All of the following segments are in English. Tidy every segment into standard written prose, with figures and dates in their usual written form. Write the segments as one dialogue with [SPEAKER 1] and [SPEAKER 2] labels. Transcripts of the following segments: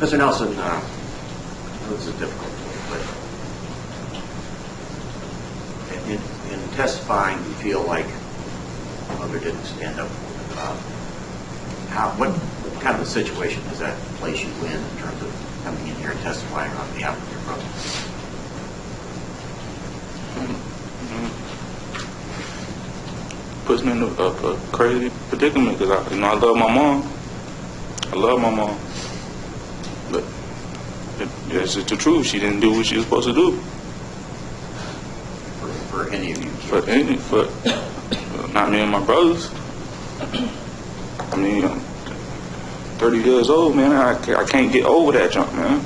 [SPEAKER 1] Mr. Nelson, I know this is difficult, but in testifying, you feel like your mother didn't stand up for you. What kind of a situation does that place you in terms of coming in here and testifying on behalf of your brother?
[SPEAKER 2] Puts me in a crazy predicament because I love my mom. I love my mom, but it's just the truth. She didn't do what she was supposed to do.
[SPEAKER 1] For any of you?
[SPEAKER 2] For not me and my brothers. I mean, I'm 30 years old, man. I can't get over that junk, man.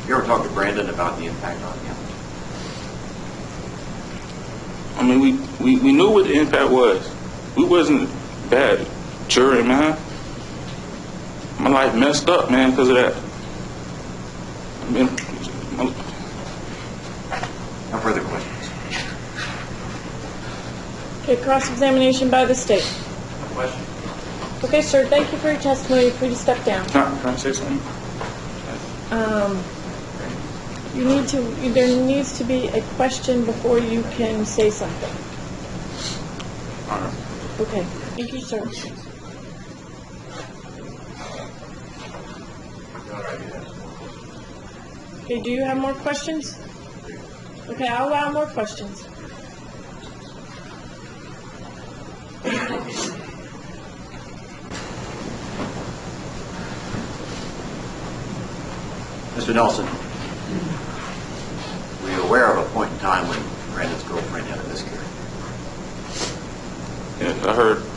[SPEAKER 1] You ever talked to Brandon about the impact on him?
[SPEAKER 2] I mean, we knew what the impact was. We wasn't bad children, man. My life messed up, man, because of that. I mean,
[SPEAKER 1] No further questions.
[SPEAKER 3] Okay, cross-examination by the state.
[SPEAKER 1] No question.
[SPEAKER 3] Okay, sir, thank you for your testimony. You're free to step down.
[SPEAKER 2] can I say something?
[SPEAKER 3] There needs to be a question before you can say something.
[SPEAKER 2] All right.
[SPEAKER 3] Okay, thank you, sir. Okay, do you have more questions? Okay, I'll allow more questions.
[SPEAKER 1] Mr. Nelson, were you aware of a point in time when Brandon's girlfriend had a miscarriage?
[SPEAKER 2] Yeah,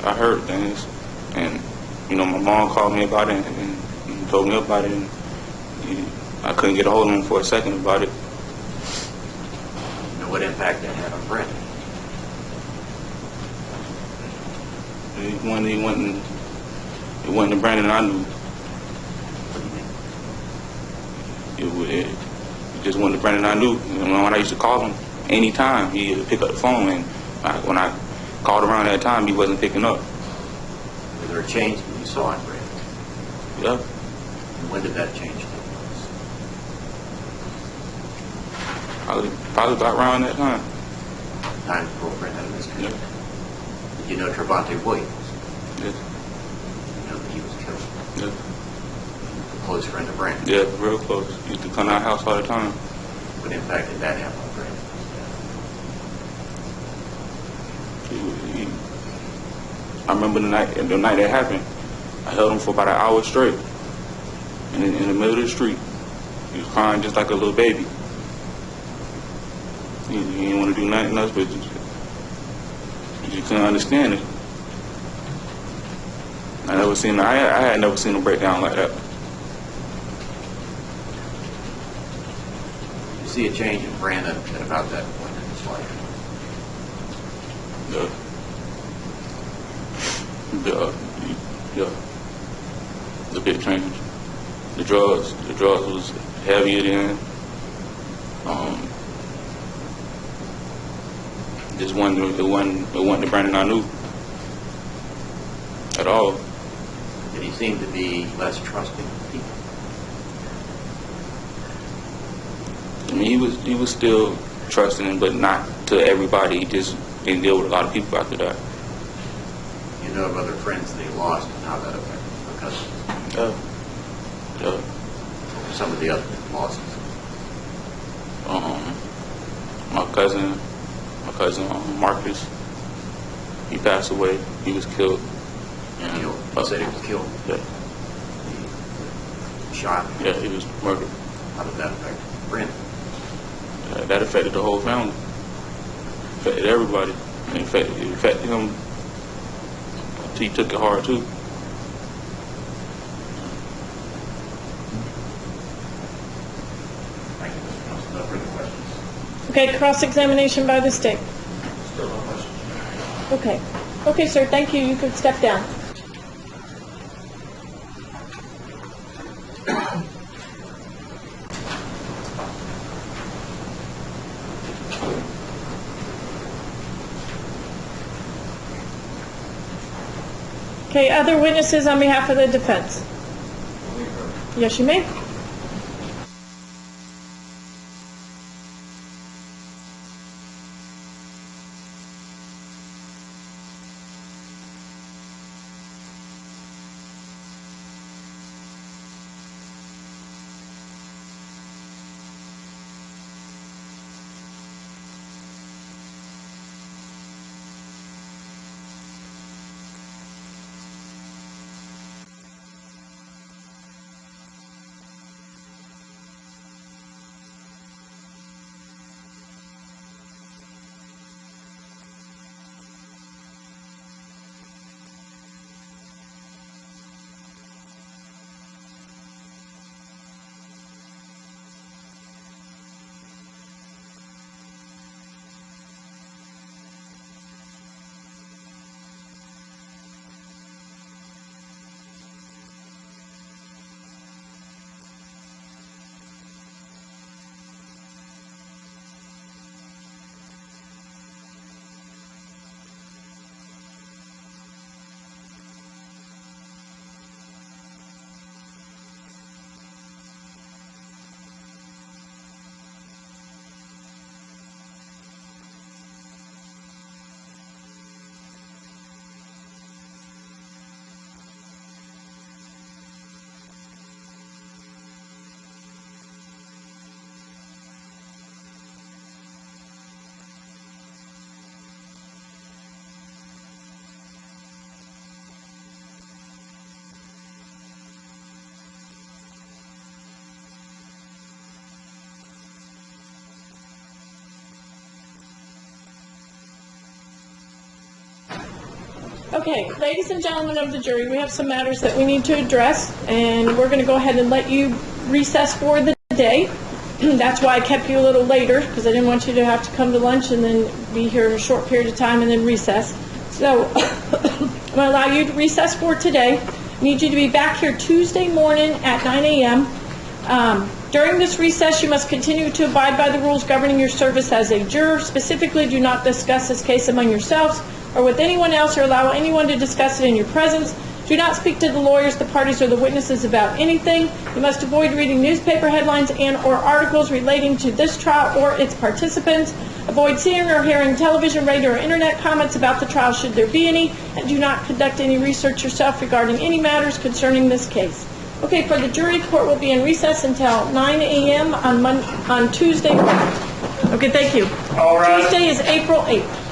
[SPEAKER 2] I heard things, and my mom called me about it and told me about it, and I couldn't get a hold of him for a second about it.
[SPEAKER 1] You know what impact that had on Brandon?
[SPEAKER 2] It wasn't the Brandon I knew.
[SPEAKER 1] What do you mean?
[SPEAKER 2] It just wasn't the Brandon I knew. When I used to call him, anytime he would pick up the phone, and when I called around that time, he wasn't picking up.
[SPEAKER 1] Was there a change that you saw in Brandon?
[SPEAKER 2] Yeah,
[SPEAKER 1] And when did that change take place?
[SPEAKER 2] probably about around that time.
[SPEAKER 1] Time his girlfriend had a miscarriage?
[SPEAKER 2] Yeah.
[SPEAKER 1] Did you know Trevante Williams?
[SPEAKER 2] Yes.
[SPEAKER 1] You know that he was killed?
[SPEAKER 2] Yeah.
[SPEAKER 1] A close friend of Brandon?
[SPEAKER 2] Yeah, real close. He used to come to our house all the time.
[SPEAKER 1] What impact did that have on Brandon?
[SPEAKER 2] I remember the night that happened. I held him for about an hour straight, in the middle of the street. He was crying just like a little baby. He didn't want to do nothing else, but you couldn't understand it. I had never seen him break down like that.
[SPEAKER 1] You see a change in Brandon at about that point in his life?
[SPEAKER 2] The big change. The drugs was heavier then. It wasn't the Brandon I knew at all.
[SPEAKER 1] Did he seem to be less trusting of people?
[SPEAKER 2] I mean, he was still trusting, but not to everybody. He just didn't deal with a lot of people after that.
[SPEAKER 1] You know of other friends that he lost and how that affected him because
[SPEAKER 2] Yeah.
[SPEAKER 1] some of the other losses.
[SPEAKER 2] My cousin Marcus, he passed away. He was killed.
[SPEAKER 1] You said he was killed.
[SPEAKER 2] Yeah.
[SPEAKER 1] Shot.
[SPEAKER 2] Yeah, he was murdered.
[SPEAKER 1] How did that affect Brandon?
[SPEAKER 2] That affected the whole family. Affected everybody. It affected him. He took it hard too.
[SPEAKER 1] Thank you, Mr. Nelson. No further questions.
[SPEAKER 3] Okay, cross-examination by the state.
[SPEAKER 1] Still no questions.
[SPEAKER 3] Okay. Okay, sir, thank you. You could step down. Okay, other witnesses on behalf of the defense? Yes, you may. Okay, ladies and gentlemen of the jury, we have some matters that we need to address, and we're going to go ahead and let you recess for the day. That's why I kept you a little later, because I didn't want you to have to come to lunch and then be here a short period of time and then recess. So I'm going to allow you to recess for today. I need you to be back here Tuesday morning at 9 a.m. During this recess, you must continue to abide by the rules governing your service as a juror. Specifically, do not discuss this case among yourselves or with anyone else, or allow anyone to discuss it in your presence. Do not speak to the lawyers, the parties, or the witnesses about anything. You must avoid reading newspaper headlines and/or articles relating to this trial or its participants. Avoid seeing or hearing television, radio, or internet comments about the trial, should there be any, and do not conduct any research yourself regarding any matters concerning this case. Okay, for the jury, court will be in recess until 9 a.m. on Tuesday morning. Okay, thank you.
[SPEAKER 4] All right.
[SPEAKER 3] Tuesday is April 8th.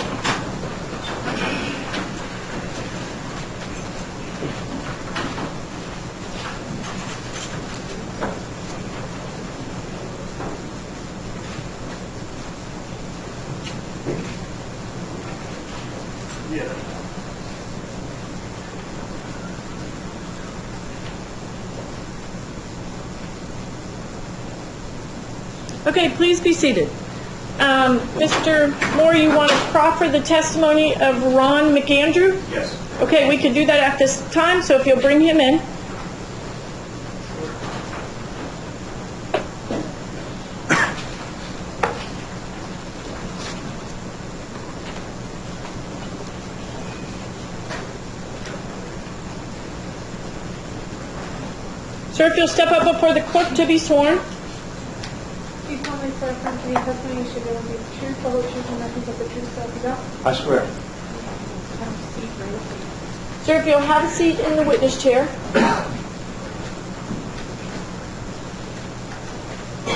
[SPEAKER 3] Okay, please be seated. Mr. Moore, you want to proffer the testimony of Ron McAndrew?
[SPEAKER 1] Yes.
[SPEAKER 3] Okay, we can do that at this time, so if you'll bring him in. Sir, if you'll step up before the court to be sworn.
[SPEAKER 5] Do you solemnly swear affirm to the testimony you should give will be the truth, the whole truth, and nothing but the truth, so help you God?
[SPEAKER 4] I swear.
[SPEAKER 5] Have a seat, right?
[SPEAKER 3] Sir, if you'll have a seat in the witness chair.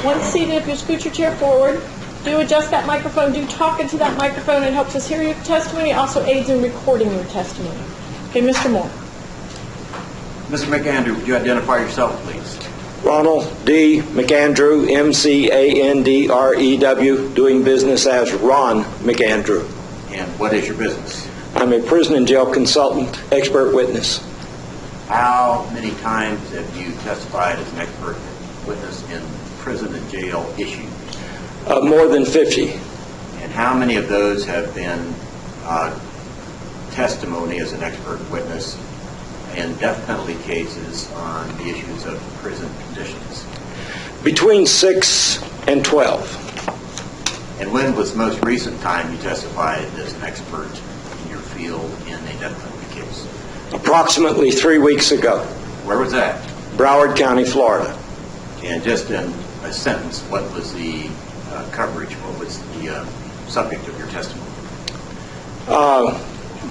[SPEAKER 3] Once seated, if you'll scoot your chair forward, do adjust that microphone, do talk into that microphone. It helps us hear your testimony, also aids in recording your testimony. Okay, Mr. Moore.
[SPEAKER 1] Mr. McAndrew, would you identify yourself, please?
[SPEAKER 6] Ronald D. McAndrew, M-C-A-N-D-R-E-W, doing business as Ron McAndrew.
[SPEAKER 1] And what is your business?
[SPEAKER 6] I'm a prison and jail consultant, expert witness.
[SPEAKER 1] How many times have you testified as an expert witness in prison and jail issues?
[SPEAKER 6] More than 50.
[SPEAKER 1] And how many of those have been testimony as an expert witness in death penalty cases on the issues of prison conditions?
[SPEAKER 6] Between 6 and 12.
[SPEAKER 1] And when was the most recent time you testified as an expert in your field in a death penalty case?
[SPEAKER 6] Approximately 3 weeks ago.
[SPEAKER 1] Where was that?
[SPEAKER 6] Broward County, Florida.
[SPEAKER 1] And just in a sentence, what was the coverage? What was the subject of your testimony?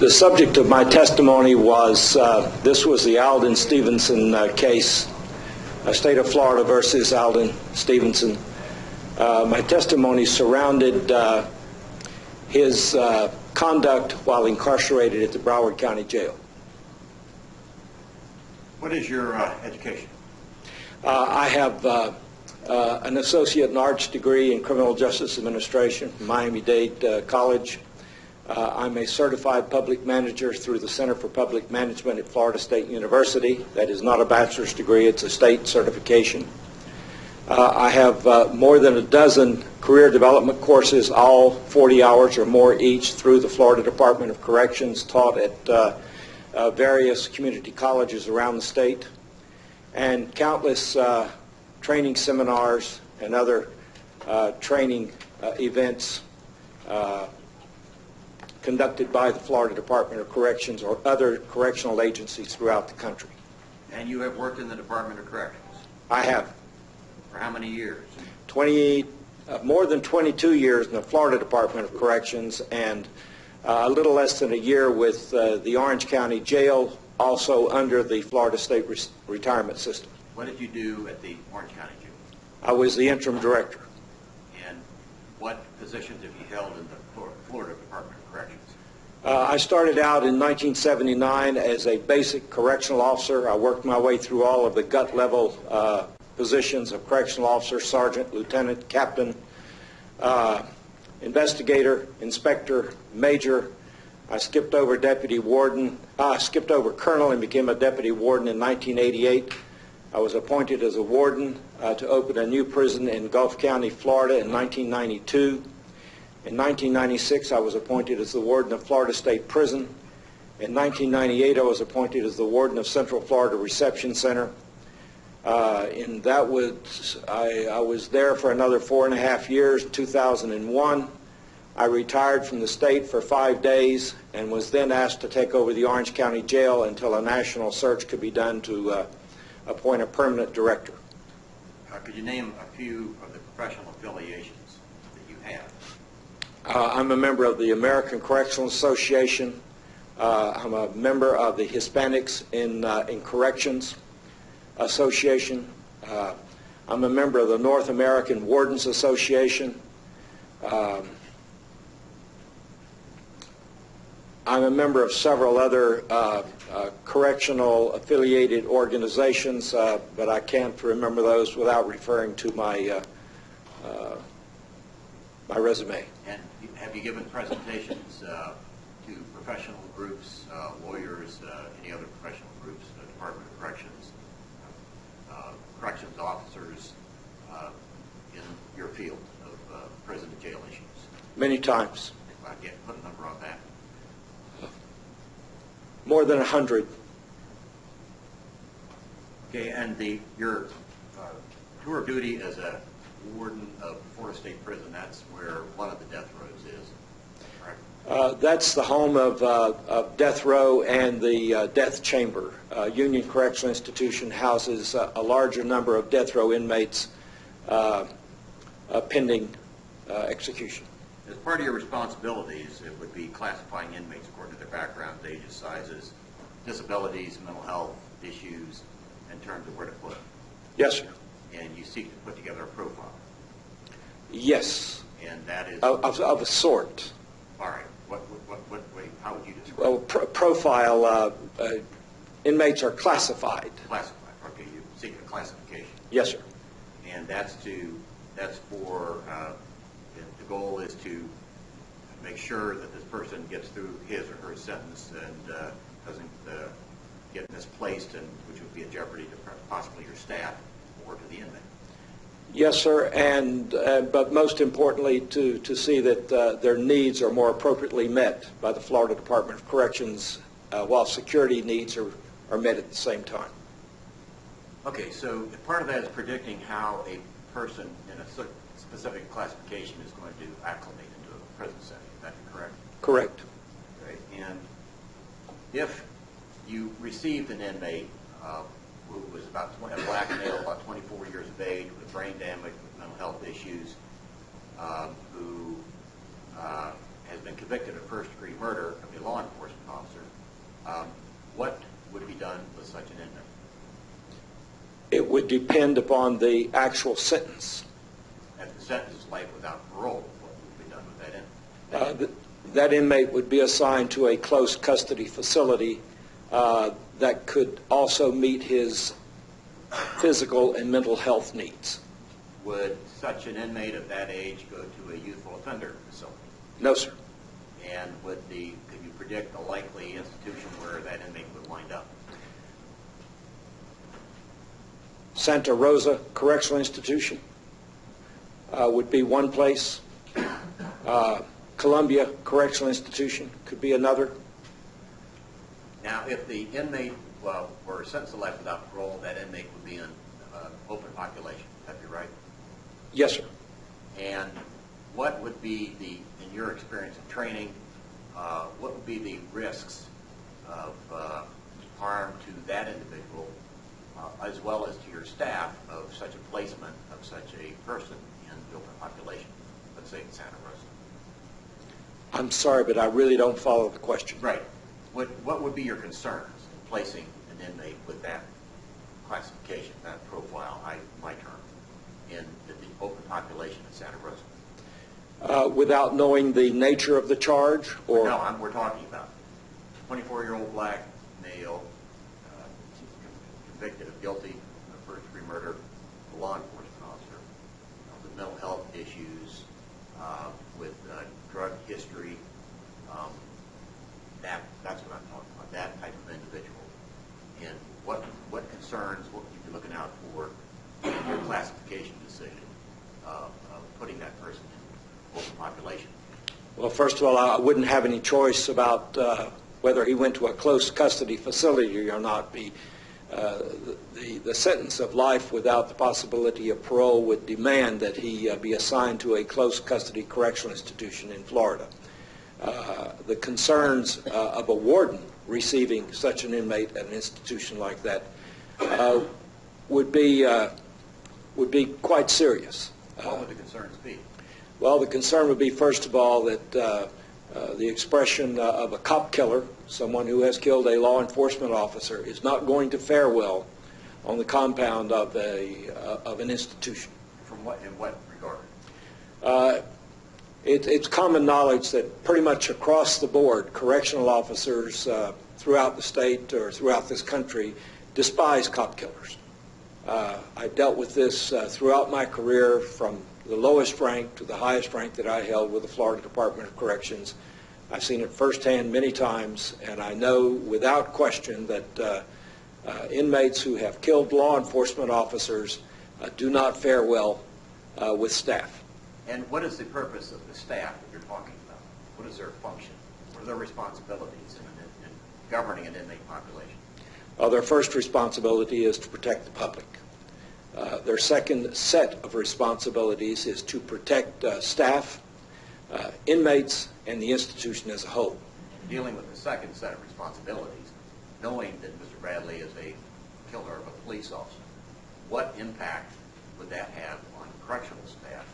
[SPEAKER 6] The subject of my testimony was, this was the Alden Stevenson case, State of Florida versus Alden Stevenson. My testimony surrounded his conduct while incarcerated at the Broward County Jail.
[SPEAKER 1] What is your education?
[SPEAKER 6] I have an associate in arts degree in criminal justice administration from Miami-Dade College. I'm a certified public manager through the Center for Public Management at Florida State University. That is not a bachelor's degree, it's a state certification. I have more than a dozen career development courses, all 40 hours or more each, through the Florida Department of Corrections, taught at various community colleges around the state, and countless training seminars and other training events conducted by the Florida Department of Corrections or other correctional agencies throughout the country.
[SPEAKER 1] And you have worked in the Department of Corrections?
[SPEAKER 6] I have.
[SPEAKER 1] For how many years?
[SPEAKER 6] More than 22 years in the Florida Department of Corrections, and a little less than a year with the Orange County Jail, also under the Florida State Retirement System.
[SPEAKER 1] What did you do at the Orange County Jail?
[SPEAKER 6] I was the interim director.
[SPEAKER 1] And what positions have you held in the Florida Department of Corrections?
[SPEAKER 6] I started out in 1979 as a basic correctional officer. I worked my way through all of the gut level positions of correctional officer, sergeant, lieutenant, captain, investigator, inspector, major, I skipped over colonel and became a deputy warden in 1988. I was appointed as a warden to open a new prison in Gulf County, Florida in 1992. In 1996, I was appointed as the warden of Florida State Prison. In 1998, I was appointed as the warden of Central Florida Reception Center. I was there for another 4.5 years, 2001. I retired from the state for 5 days and was then asked to take over the Orange County Jail until a national search could be done to appoint a permanent director.
[SPEAKER 1] Could you name a few of the professional affiliations that you have?
[SPEAKER 6] I'm a member of the American Correctional Association. I'm a member of the Hispanics in Corrections Association. I'm a member of the North American Wardens Association. I'm a member of several other correctional affiliated organizations, but I can't remember those without referring to my my resume.
[SPEAKER 1] And have you given presentations to professional groups, lawyers, any other professional groups, Department of Corrections, corrections officers in your field of prison and jail issues?
[SPEAKER 6] Many times.
[SPEAKER 1] If I get put a number on that.
[SPEAKER 6] More than 100.
[SPEAKER 1] Okay, and your tour of duty as a warden of Florida State Prison, that's where one of the death rows is, correct?
[SPEAKER 6] That's the home of death row and the death chamber. Union Correctional Institution houses a larger number of death row inmates pending execution.
[SPEAKER 1] As part of your responsibilities, it would be classifying inmates according to their backgrounds, ages, sizes, disabilities, mental health issues, in terms of where to put them.
[SPEAKER 6] Yes, sir.
[SPEAKER 1] And you seek to put together a profile.
[SPEAKER 6] Yes,
[SPEAKER 1] And that is,
[SPEAKER 6] of a sort.
[SPEAKER 1] all right, what way, how would you describe
[SPEAKER 6] Well, profile, inmates are classified.
[SPEAKER 1] classified? Okay, you seek a classification.
[SPEAKER 6] Yes, sir.
[SPEAKER 1] And that's for, the goal is to make sure that this person gets through his or her sentence and doesn't get misplaced, and which would be a jeopardy to possibly your staff or to the inmate.
[SPEAKER 6] Yes, sir, and but most importantly, to see that their needs are more appropriately met by the Florida Department of Corrections, while security needs are met at the same time.
[SPEAKER 1] Okay, so part of that is predicting how a person in a specific classification is going to acclimate into a prison setting. Is that correct?
[SPEAKER 6] Correct.
[SPEAKER 1] Okay. And if you received an inmate who was a black male, about 24 years of age, with brain damage, with mental health issues, who has been convicted of first-degree murder of a law enforcement officer, what would be done with such an inmate?
[SPEAKER 6] It would depend upon the actual sentence.
[SPEAKER 1] If the sentence is life without parole, what would be done with that inmate?
[SPEAKER 6] That inmate would be assigned to a close custody facility that could also meet his physical and mental health needs.
[SPEAKER 1] Would such an inmate of that age go to a youthful offender facility?
[SPEAKER 6] No, sir.
[SPEAKER 1] And could you predict a likely institution where that inmate would wind up?
[SPEAKER 6] Santa Rosa Correctional Institution would be one place. Columbia Correctional Institution could be another.
[SPEAKER 1] Now, if the inmate were sentenced to life without parole, that inmate would be in open population. Would that be right?
[SPEAKER 6] Yes, sir.
[SPEAKER 1] And what would be in your experience of training, what would be the risks of harm to that individual, as well as to your staff, of such a placement of such a person in the open population, let's say in Santa Rosa?
[SPEAKER 6] I'm sorry, but I really don't follow the question.
[SPEAKER 1] Right. What would be your concerns in placing an inmate with that classification, that profile, my term, in the open population in Santa Rosa?
[SPEAKER 6] Without knowing the nature of the charge, or
[SPEAKER 1] No, we're talking about 24-year-old black male convicted of guilty of first-degree murder, a law enforcement officer, with mental health issues, with drug history,
[SPEAKER 6] Well, first of all, I wouldn't have any choice about whether he went to a close custody facility or not. The sentence of life without the possibility of parole would demand that he be assigned to a close custody correctional institution in Florida. The concerns of a warden receiving such an inmate at an institution like that would be quite serious.
[SPEAKER 1] What would the concerns be?
[SPEAKER 6] Well, the concern would be, first of all, that the expression of a cop killer, someone who has killed a law enforcement officer, is not going to fare well on the compound of an institution.
[SPEAKER 1] From what, in what regard?
[SPEAKER 6] It's common knowledge that pretty much across the board, correctional officers throughout the state or throughout this country despise cop killers. I dealt with this throughout my career, from the lowest rank to the highest rank that I held with the Florida Department of Corrections. I've seen it firsthand many times, and I know without question that inmates who have killed law enforcement officers do not fare well with staff.
[SPEAKER 1] And what is the purpose of the staff that you're talking about? What is their function? What are their responsibilities in governing an inmate population?
[SPEAKER 6] Their first responsibility is to protect the public. Their second set of responsibilities is to protect staff, inmates, and the institution as a whole.
[SPEAKER 1] Dealing with the second set of responsibilities, knowing that Mr. Bradley is a killer of a police officer, what impact would that have on correctional staff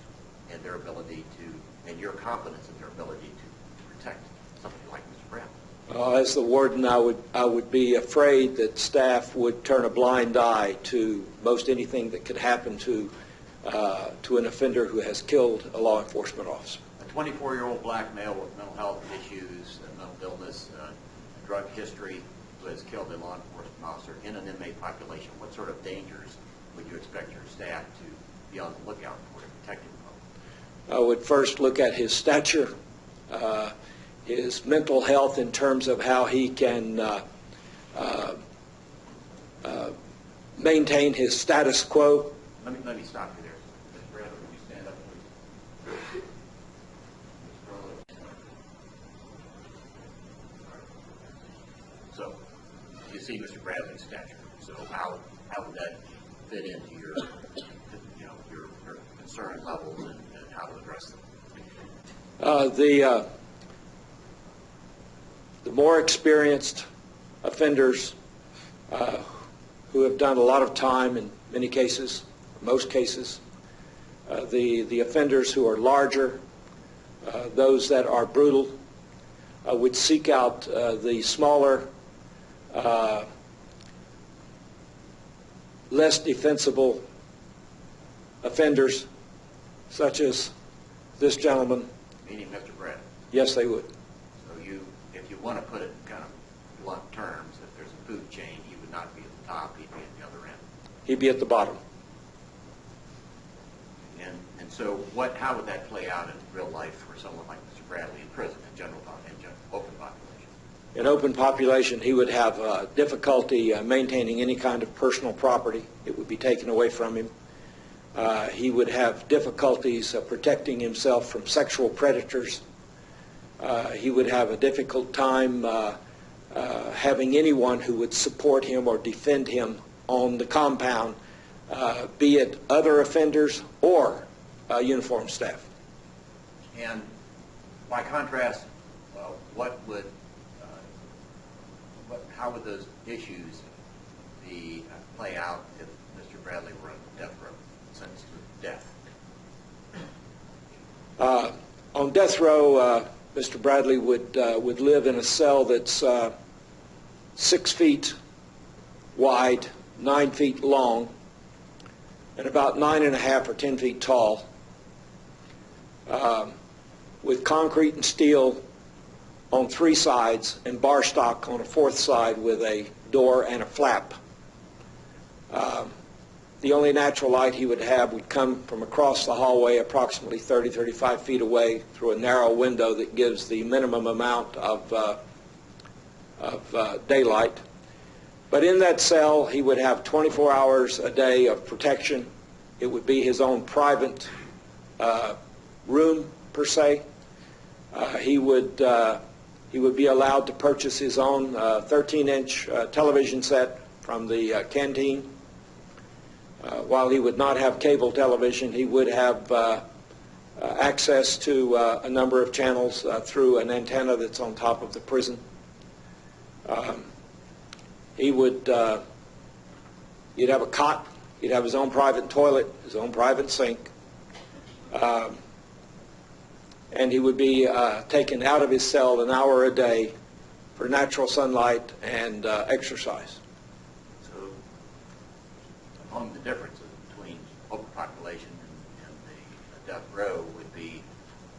[SPEAKER 1] and their ability to, and your confidence in their ability to protect somebody like Mr. Bradley?
[SPEAKER 6] As the warden, I would be afraid that staff would turn a blind eye to most anything that could happen to an offender who has killed a law enforcement officer.
[SPEAKER 1] A 24-year-old black male with mental health issues, mental illness, drug history, who has killed a law enforcement officer in an inmate population, what sort of dangers would you expect your staff to be on the lookout for to protect him from?
[SPEAKER 6] I would first look at his stature, his mental health in terms of how he can maintain his status quo.
[SPEAKER 1] Let me stop you there. Mr. Bradley, would you stand up, please? So, you see Mr. Bradley's stature. So how would that fit into your, your concern levels and how to address them?
[SPEAKER 6] The more experienced offenders who have done a lot of time in many cases, most cases, the offenders who are larger, those that are brutal, would seek out the smaller, less defensible offenders, such as this gentleman.
[SPEAKER 1] Meaning Mr. Bradley.
[SPEAKER 6] Yes, they would.
[SPEAKER 1] So if you want to put it in kind of blunt terms, if there's a food chain, he would not be at the top, he'd be at the other end.
[SPEAKER 6] He'd be at the bottom.
[SPEAKER 1] And so how would that play out in real life for someone like Mr. Bradley in prison, in general open population?
[SPEAKER 6] In open population, he would have difficulty maintaining any kind of personal property. It would be taken away from him. He would have difficulties protecting himself from sexual predators. He would have a difficult time having anyone who would support him or defend him on the compound, be it other offenders or uniformed staff.
[SPEAKER 1] And by contrast, how would those issues play out if Mr. Bradley were on death row, sentenced to death?
[SPEAKER 6] On death row, Mr. Bradley would live in a cell that's 6 feet wide, 9 feet long, and about 9.5 or 10 feet tall, with concrete and steel on 3 sides and bar stock on a 4th side with a door and a flap. The only natural light he would have would come from across the hallway, approximately 30, 35 feet away, through a narrow window that gives the minimum amount of daylight. But in that cell, he would have 24 hours a day of protection. It would be his own private room, per se. He would be allowed to purchase his own 13-inch television set from the canteen. While he would not have cable television, he would have access to a number of channels through an antenna that's on top of the prison. He'd have a cot, he'd have his own private toilet, his own private sink, and he would be taken out of his cell an hour a day for natural sunlight and exercise.
[SPEAKER 1] So among the differences between open population and the death row would be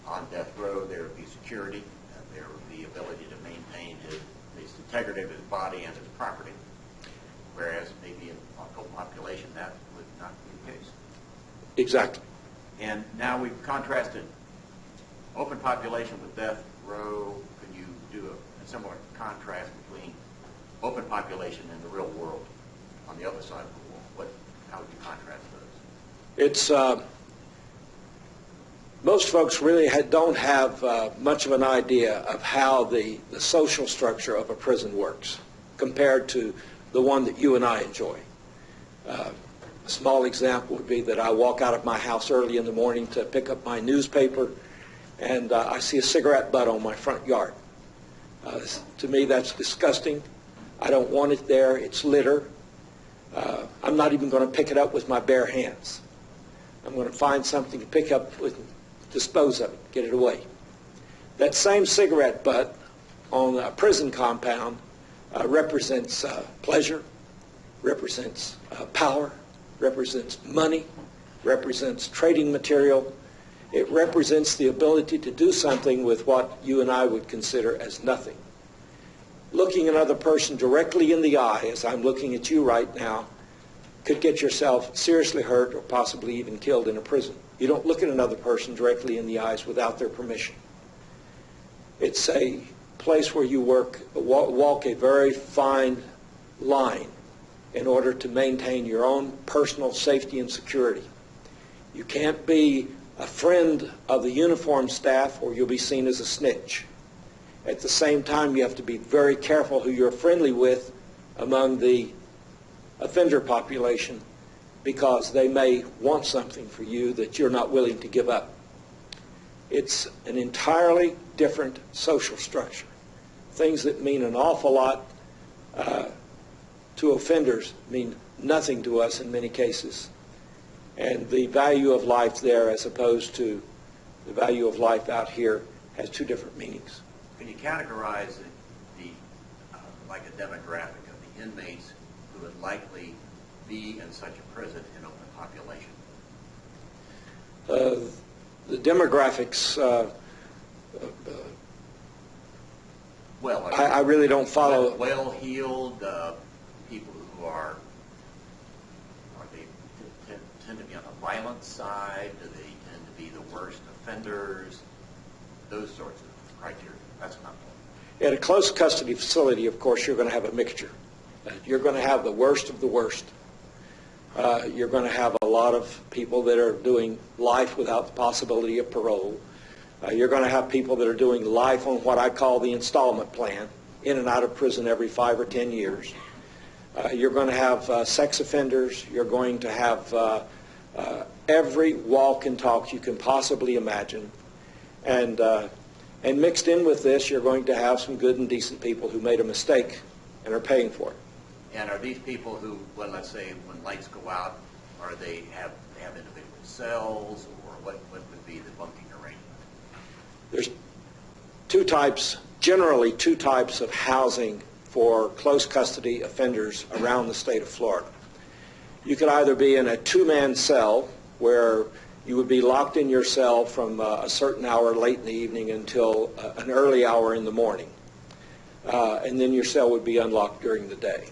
[SPEAKER 1] on death row there would be security, and there would be ability to maintain the integrity of his body and his property, whereas maybe in open population that would not be the case.
[SPEAKER 6] Exactly.
[SPEAKER 1] And now we've contrasted open population with death row. Can you do a similar contrast between open population and the real world on the other side of the wall? How would you contrast those?
[SPEAKER 6] It's most folks really don't have much of an idea of how the social structure of a prison works compared to the one that you and I enjoy. A small example would be that I walk out of my house early in the morning to pick up my newspaper, and I see a cigarette butt on my front yard. To me, that's disgusting. I don't want it there. It's litter. I'm not even going to pick it up with my bare hands. I'm going to find something to pick up with, dispose of it, get it away. That same cigarette butt on a prison compound represents pleasure, represents power, represents money, represents trading material. It represents the ability to do something with what you and I would consider as nothing. Looking another person directly in the eye, as I'm looking at you right now, could get yourself seriously hurt or possibly even killed in a prison. You don't look at another person directly in the eyes without their permission. It's a place where you walk a very fine line in order to maintain your own personal safety and security. You can't be a friend of the uniformed staff or you'll be seen as a snitch. At the same time, you have to be very careful who you're friendly with among the offender population, because they may want something for you that you're not willing to give up. It's an entirely different social structure. Things that mean an awful lot to offenders mean nothing to us in many cases. And the value of life there as opposed to the value of life out here has two different meanings.
[SPEAKER 1] Can you categorize like a demographic of the inmates who would likely be in such a prison in open population?
[SPEAKER 6] The demographics,
[SPEAKER 1] Well,
[SPEAKER 6] I really don't follow.
[SPEAKER 1] Well-heeled people who are they tend to be on the violent side? Do they tend to be the worst offenders? Those sorts of criteria. That's not one.
[SPEAKER 6] At a close custody facility, of course, you're going to have a mixture. You're going to have the worst of the worst. You're going to have a lot of people that are doing life without the possibility of parole. You're going to have people that are doing life on what I call the installment plan, in and out of prison every 5 or 10 years. You're going to have sex offenders. You're going to have every walk and talk you can possibly imagine. And mixed in with this, you're going to have some good and decent people who made a mistake and are paying for it.
[SPEAKER 1] And are these people who, well, let's say when lights go out, are they have individual cells, or what would be the bunking arrangement?
[SPEAKER 6] There's generally two types of housing for close custody offenders around the state of Florida. You could either be in a two-man cell where you would be locked in your cell from a certain hour late in the evening until an early hour in the morning. And then your cell would be unlocked during the day.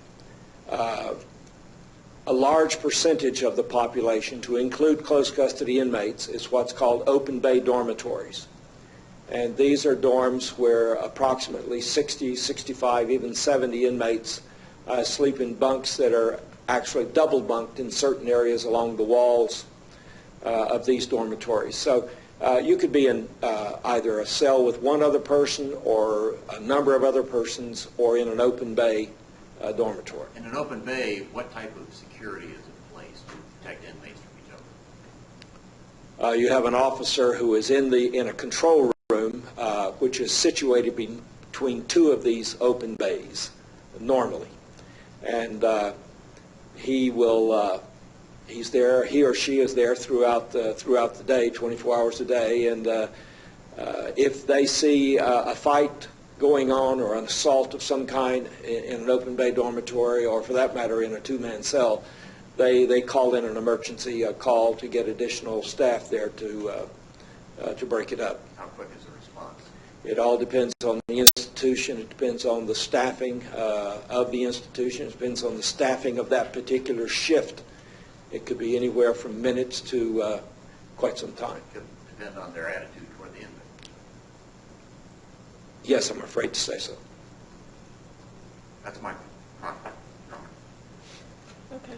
[SPEAKER 6] A large percentage of the population, to include close custody inmates, is what's called open bay dormitories. And these are dorms where approximately 60, 65, even 70 inmates sleep in bunks that are actually double bunked in certain areas along the walls. of these dormitories. So you could be in either a cell with one other person or a number of other persons, or in an open bay dormitory.
[SPEAKER 1] In an open bay, what type of security is in place to protect inmates from each other?
[SPEAKER 6] You have an officer who is in a control room, which is situated between two of these open bays, normally, and he or she is there throughout the day, 24 hours a day, and if they see a fight going on or an assault of some kind in an open bay dormitory, or for that matter in a two-man cell, they call in an emergency call to get additional staff there to break it up.
[SPEAKER 1] How quick is the response?
[SPEAKER 6] It all depends on the institution. It depends on the staffing of the institution. It depends on the staffing of that particular shift. It could be anywhere from minutes to quite some time.
[SPEAKER 1] Could depend on their attitude toward the inmate.
[SPEAKER 6] Yes, I'm afraid to say so.
[SPEAKER 1] That's my comment.
[SPEAKER 3] Okay.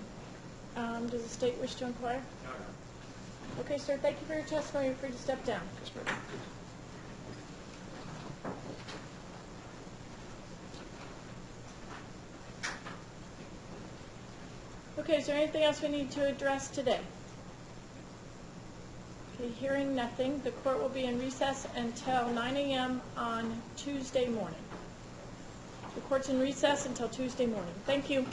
[SPEAKER 3] Does the state wish to inquire? No. Okay, sir, thank you for your testimony. You're free to step down.
[SPEAKER 6] Yes, ma'am.
[SPEAKER 3] Okay, is there anything else we need to address today? Okay, hearing nothing, the court will be in recess until 9 a.m. on Tuesday morning. The court's in recess until Tuesday morning. Thank you.